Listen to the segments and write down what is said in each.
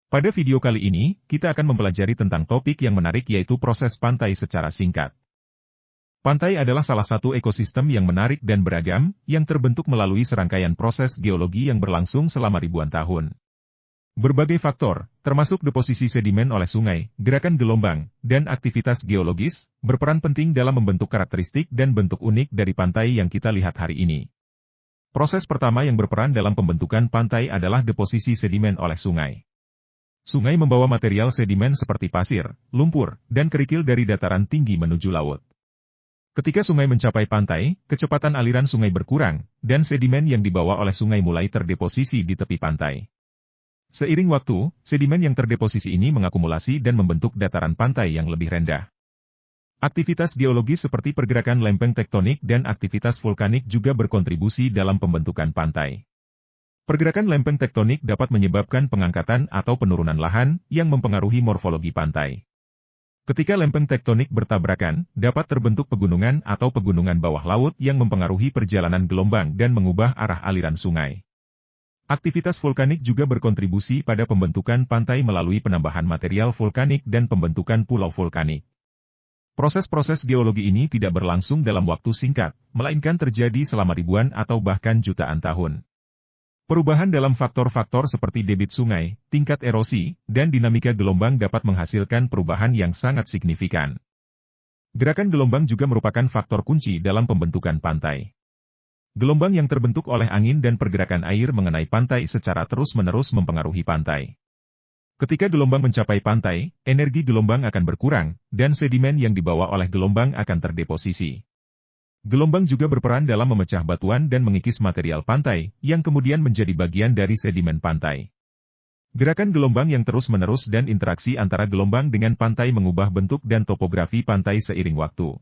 Pada video kali ini, kita akan mempelajari tentang topik yang menarik yaitu proses pantai secara singkat. Pantai adalah salah satu ekosistem yang menarik dan beragam, yang terbentuk melalui serangkaian proses geologi yang berlangsung selama ribuan tahun. Berbagai faktor, termasuk deposisi sedimen oleh sungai, gerakan gelombang, dan aktivitas geologis, berperan penting dalam membentuk karakteristik dan bentuk unik dari pantai yang kita lihat hari ini. Proses pertama yang berperan dalam pembentukan pantai adalah deposisi sedimen oleh sungai. Sungai membawa material sedimen seperti pasir, lumpur, dan kerikil dari dataran tinggi menuju laut. Ketika sungai mencapai pantai, kecepatan aliran sungai berkurang, dan sedimen yang dibawa oleh sungai mulai terdeposisi di tepi pantai. Seiring waktu, sedimen yang terdeposisi ini mengakumulasi dan membentuk dataran pantai yang lebih rendah. Aktivitas geologis seperti pergerakan lempeng tektonik dan aktivitas vulkanik juga berkontribusi dalam pembentukan pantai. Pergerakan lempeng tektonik dapat menyebabkan pengangkatan atau penurunan lahan yang mempengaruhi morfologi pantai. Ketika lempeng tektonik bertabrakan, dapat terbentuk pegunungan atau pegunungan bawah laut yang mempengaruhi perjalanan gelombang dan mengubah arah aliran sungai. Aktivitas vulkanik juga berkontribusi pada pembentukan pantai melalui penambahan material vulkanik dan pembentukan pulau vulkanik. Proses-proses geologi ini tidak berlangsung dalam waktu singkat, melainkan terjadi selama ribuan atau bahkan jutaan tahun. Perubahan dalam faktor-faktor seperti debit sungai, tingkat erosi, dan dinamika gelombang dapat menghasilkan perubahan yang sangat signifikan. Gerakan gelombang juga merupakan faktor kunci dalam pembentukan pantai. Gelombang yang terbentuk oleh angin dan pergerakan air mengenai pantai secara terus-menerus mempengaruhi pantai. Ketika gelombang mencapai pantai, energi gelombang akan berkurang, dan sedimen yang dibawa oleh gelombang akan terdeposisi. Gelombang juga berperan dalam memecah batuan dan mengikis material pantai, yang kemudian menjadi bagian dari sedimen pantai. Gerakan gelombang yang terus-menerus dan interaksi antara gelombang dengan pantai mengubah bentuk dan topografi pantai seiring waktu.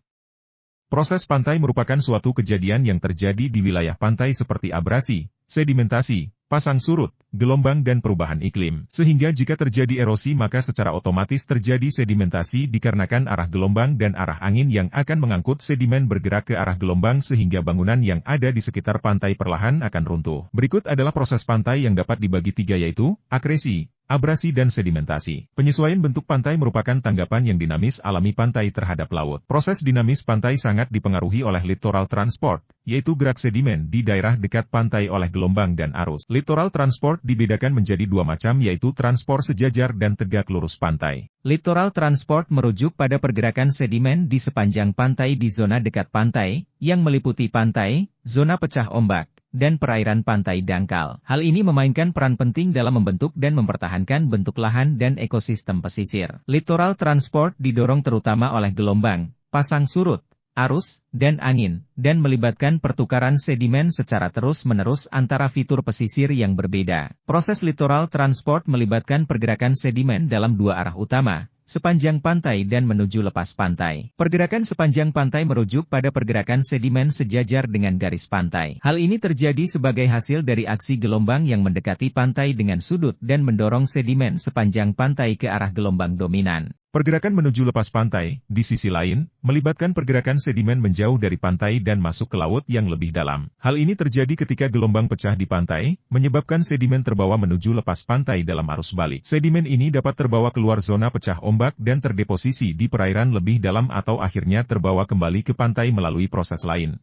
Proses pantai merupakan suatu kejadian yang terjadi di wilayah pantai seperti abrasi, sedimentasi, pasang surut, gelombang dan perubahan iklim. Sehingga jika terjadi erosi maka secara otomatis terjadi sedimentasi dikarenakan arah gelombang dan arah angin yang akan mengangkut sedimen bergerak ke arah gelombang sehingga bangunan yang ada di sekitar pantai perlahan akan runtuh. Berikut adalah proses pantai yang dapat dibagi tiga yaitu, akresi, abrasi dan sedimentasi. Penyesuaian bentuk pantai merupakan tanggapan yang dinamis alami pantai terhadap laut. Proses dinamis pantai sangat dipengaruhi oleh littoral transport, yaitu gerak sedimen di daerah dekat pantai oleh gelombang dan arus. Littoral transport dibedakan menjadi dua macam yaitu transport sejajar dan tegak lurus pantai. Littoral transport merujuk pada pergerakan sedimen di sepanjang pantai di zona dekat pantai, yang meliputi pantai, zona pecah ombak, dan perairan pantai dangkal. Hal ini memainkan peran penting dalam membentuk dan mempertahankan bentuk lahan dan ekosistem pesisir. Littoral transport didorong terutama oleh gelombang, pasang surut, arus, dan angin, dan melibatkan pertukaran sedimen secara terus-menerus antara fitur pesisir yang berbeda. Proses littoral transport melibatkan pergerakan sedimen dalam dua arah utama, sepanjang pantai dan menuju lepas pantai. Pergerakan sepanjang pantai merujuk pada pergerakan sedimen sejajar dengan garis pantai. Hal ini terjadi sebagai hasil dari aksi gelombang yang mendekati pantai dengan sudut dan mendorong sedimen sepanjang pantai ke arah gelombang dominan. Pergerakan menuju lepas pantai, di sisi lain, melibatkan pergerakan sedimen menjauh dari pantai dan masuk ke laut yang lebih dalam. Hal ini terjadi ketika gelombang pecah di pantai, menyebabkan sedimen terbawa menuju lepas pantai dalam arus balik. Sedimen ini dapat terbawa keluar zona pecah ombak dan terdeposisi di perairan lebih dalam atau akhirnya terbawa kembali ke pantai melalui proses lain.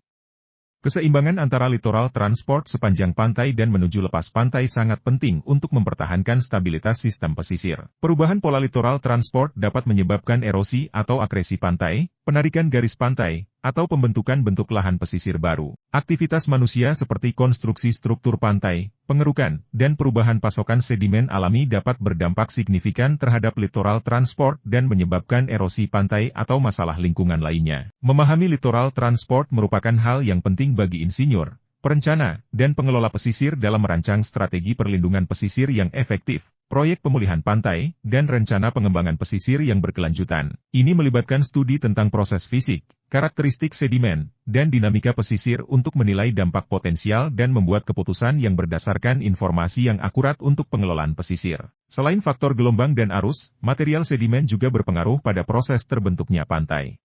Keseimbangan antara littoral transport sepanjang pantai dan menuju lepas pantai sangat penting untuk mempertahankan stabilitas sistem pesisir. Perubahan pola littoral transport dapat menyebabkan erosi atau akresi pantai, penarikan garis pantai, atau pembentukan bentuk lahan pesisir baru. Aktivitas manusia seperti konstruksi struktur pantai, pengerukan, dan perubahan pasokan sedimen alami dapat berdampak signifikan terhadap littoral transport dan menyebabkan erosi pantai atau masalah lingkungan lainnya. Memahami littoral transport merupakan hal yang penting bagi insinyur, perencana, dan pengelola pesisir dalam merancang strategi perlindungan pesisir yang efektif, proyek pemulihan pantai, dan rencana pengembangan pesisir yang berkelanjutan. Ini melibatkan studi tentang proses fisik, karakteristik sedimen, dan dinamika pesisir untuk menilai dampak potensial dan membuat keputusan yang berdasarkan informasi yang akurat untuk pengelolaan pesisir. Selain faktor gelombang dan arus, material sedimen juga berpengaruh pada proses terbentuknya pantai.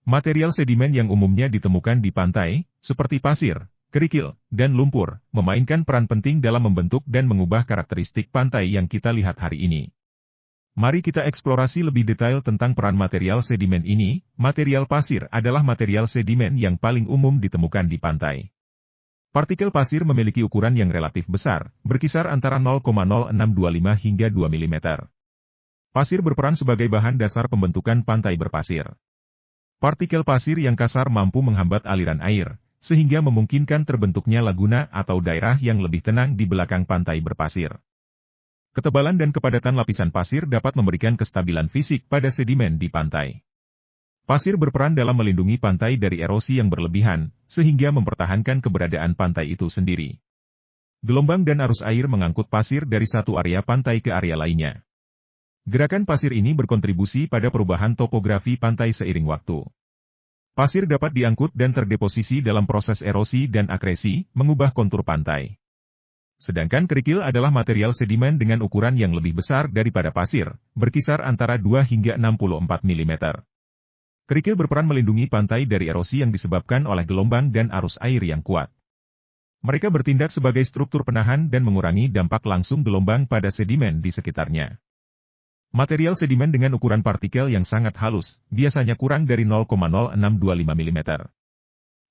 Material sedimen yang umumnya ditemukan di pantai, seperti pasir, Kerikil dan lumpur memainkan peran penting dalam membentuk dan mengubah karakteristik pantai yang kita lihat hari ini. Mari kita eksplorasi lebih detail tentang peran material sedimen ini. Material pasir adalah material sedimen yang paling umum ditemukan di pantai. Partikel pasir memiliki ukuran yang relatif besar, berkisar antara 0,0625 hingga 2 mm. Pasir berperan sebagai bahan dasar pembentukan pantai berpasir. Partikel pasir yang kasar mampu menghambat aliran air, sehingga memungkinkan terbentuknya laguna atau daerah yang lebih tenang di belakang pantai berpasir. Ketebalan dan kepadatan lapisan pasir dapat memberikan kestabilan fisik pada sedimen di pantai. Pasir berperan dalam melindungi pantai dari erosi yang berlebihan, sehingga mempertahankan keberadaan pantai itu sendiri. Gelombang dan arus air mengangkut pasir dari satu area pantai ke area lainnya. Gerakan pasir ini berkontribusi pada perubahan topografi pantai seiring waktu. Pasir dapat diangkut dan terdeposisi dalam proses erosi dan akresi, mengubah kontur pantai. Sedangkan kerikil adalah material sedimen dengan ukuran yang lebih besar daripada pasir, berkisar antara 2 hingga 64 mm. Kerikil berperan melindungi pantai dari erosi yang disebabkan oleh gelombang dan arus air yang kuat. Mereka bertindak sebagai struktur penahan dan mengurangi dampak langsung gelombang pada sedimen di sekitarnya. Material sedimen dengan ukuran partikel yang sangat halus, biasanya kurang dari 0,0625 mm.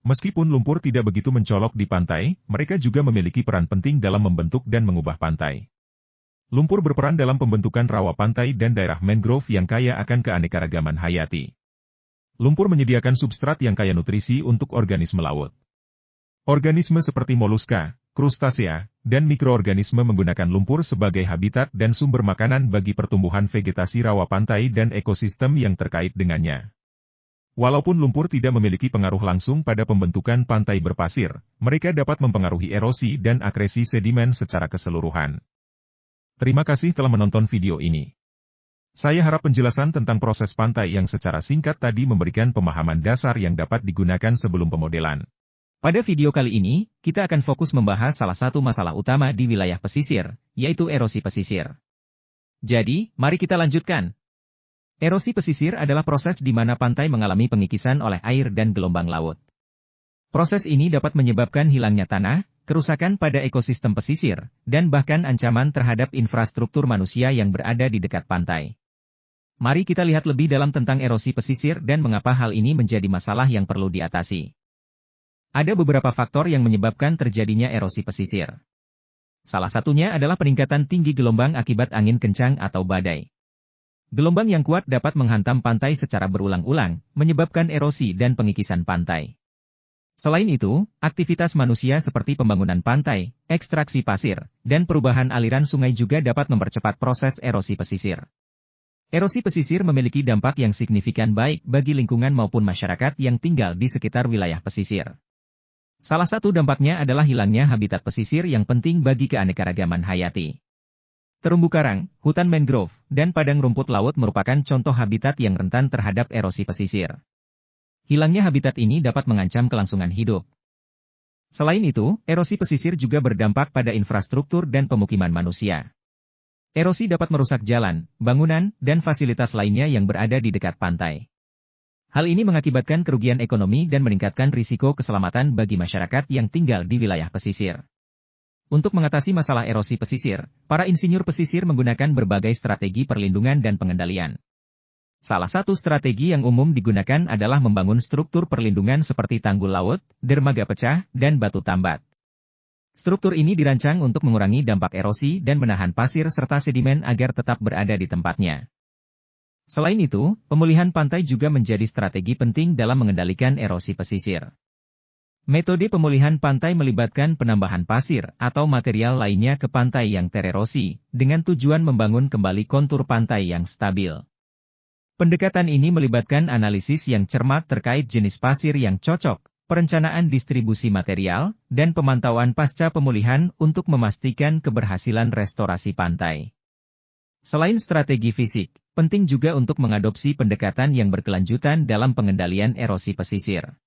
Meskipun lumpur tidak begitu mencolok di pantai, mereka juga memiliki peran penting dalam membentuk dan mengubah pantai. Lumpur berperan dalam pembentukan rawa pantai dan daerah mangrove yang kaya akan keanekaragaman hayati. Lumpur menyediakan substrat yang kaya nutrisi untuk organisme laut. Organisme seperti moluska, krustasea, dan mikroorganisme menggunakan lumpur sebagai habitat dan sumber makanan bagi pertumbuhan vegetasi rawa pantai dan ekosistem yang terkait dengannya. Walaupun lumpur tidak memiliki pengaruh langsung pada pembentukan pantai berpasir, mereka dapat mempengaruhi erosi dan akresi sedimen secara keseluruhan. Terima kasih telah menonton video ini. Saya harap penjelasan tentang proses pantai yang secara singkat tadi memberikan pemahaman dasar yang dapat digunakan sebelum pemodelan. Pada video kali ini, kita akan fokus membahas salah satu masalah utama di wilayah pesisir, yaitu erosi pesisir. Jadi, mari kita lanjutkan. Erosi pesisir adalah proses di mana pantai mengalami pengikisan oleh air dan gelombang laut. Proses ini dapat menyebabkan hilangnya tanah, kerusakan pada ekosistem pesisir, dan bahkan ancaman terhadap infrastruktur manusia yang berada di dekat pantai. Mari kita lihat lebih dalam tentang erosi pesisir dan mengapa hal ini menjadi masalah yang perlu diatasi. Ada beberapa faktor yang menyebabkan terjadinya erosi pesisir. Salah satunya adalah peningkatan tinggi gelombang akibat angin kencang atau badai. Gelombang yang kuat dapat menghantam pantai secara berulang-ulang, menyebabkan erosi dan pengikisan pantai. Selain itu, aktivitas manusia seperti pembangunan pantai, ekstraksi pasir, dan perubahan aliran sungai juga dapat mempercepat proses erosi pesisir. Erosi pesisir memiliki dampak yang signifikan baik bagi lingkungan maupun masyarakat yang tinggal di sekitar wilayah pesisir. Salah satu dampaknya adalah hilangnya habitat pesisir yang penting bagi keanekaragaman hayati. Terumbu karang, hutan mangrove, dan padang rumput laut merupakan contoh habitat yang rentan terhadap erosi pesisir. Hilangnya habitat ini dapat mengancam kelangsungan hidup. Selain itu, erosi pesisir juga berdampak pada infrastruktur dan pemukiman manusia. Erosi dapat merusak jalan, bangunan, dan fasilitas lainnya yang berada di dekat pantai. Hal ini mengakibatkan kerugian ekonomi dan meningkatkan risiko keselamatan bagi masyarakat yang tinggal di wilayah pesisir. Untuk mengatasi masalah erosi pesisir, para insinyur pesisir menggunakan berbagai strategi perlindungan dan pengendalian. Salah satu strategi yang umum digunakan adalah membangun struktur perlindungan seperti tanggul laut, dermaga pecah, dan batu tambat. Struktur ini dirancang untuk mengurangi dampak erosi dan menahan pasir serta sedimen agar tetap berada di tempatnya. Selain itu, pemulihan pantai juga menjadi strategi penting dalam mengendalikan erosi pesisir. Metode pemulihan pantai melibatkan penambahan pasir atau material lainnya ke pantai yang tererosi, dengan tujuan membangun kembali kontur pantai yang stabil. Pendekatan ini melibatkan analisis yang cermat terkait jenis pasir yang cocok, perencanaan distribusi material, dan pemantauan pasca pemulihan untuk memastikan keberhasilan restorasi pantai. Selain strategi fisik, penting juga untuk mengadopsi pendekatan yang berkelanjutan dalam pengendalian erosi pesisir.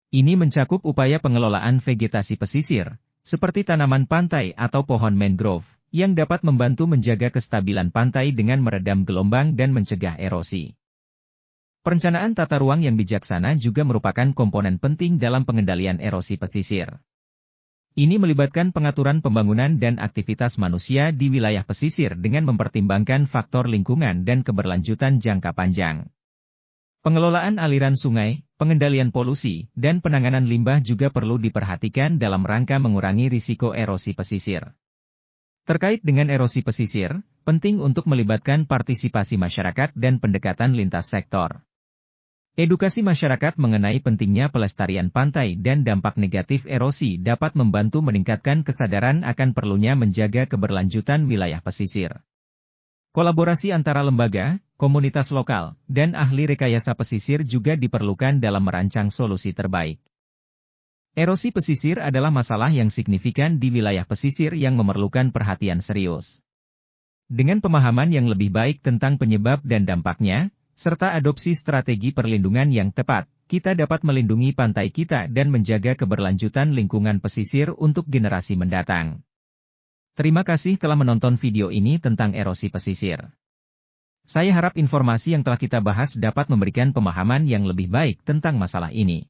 Ini mencakup upaya pengelolaan vegetasi pesisir, seperti tanaman pantai atau pohon mangrove, yang dapat membantu menjaga kestabilan pantai dengan meredam gelombang dan mencegah erosi. Perencanaan tata ruang yang bijaksana juga merupakan komponen penting dalam pengendalian erosi pesisir. Ini melibatkan pengaturan pembangunan dan aktivitas manusia di wilayah pesisir dengan mempertimbangkan faktor lingkungan dan keberlanjutan jangka panjang. Pengelolaan aliran sungai, pengendalian polusi, dan penanganan limbah juga perlu diperhatikan dalam rangka mengurangi risiko erosi pesisir. Terkait dengan erosi pesisir, penting untuk melibatkan partisipasi masyarakat dan pendekatan lintas sektor. Edukasi masyarakat mengenai pentingnya pelestarian pantai dan dampak negatif erosi dapat membantu meningkatkan kesadaran akan perlunya menjaga keberlanjutan wilayah pesisir. Kolaborasi antara lembaga, komunitas lokal, dan ahli rekayasa pesisir juga diperlukan dalam merancang solusi terbaik. Erosi pesisir adalah masalah yang signifikan di wilayah pesisir yang memerlukan perhatian serius. Dengan pemahaman yang lebih baik tentang penyebab dan dampaknya, serta adopsi strategi perlindungan yang tepat, kita dapat melindungi pantai kita dan menjaga keberlanjutan lingkungan pesisir untuk generasi mendatang. Terima kasih telah menonton video ini tentang erosi pesisir. Saya harap informasi yang telah kita bahas dapat memberikan pemahaman yang lebih baik tentang masalah ini.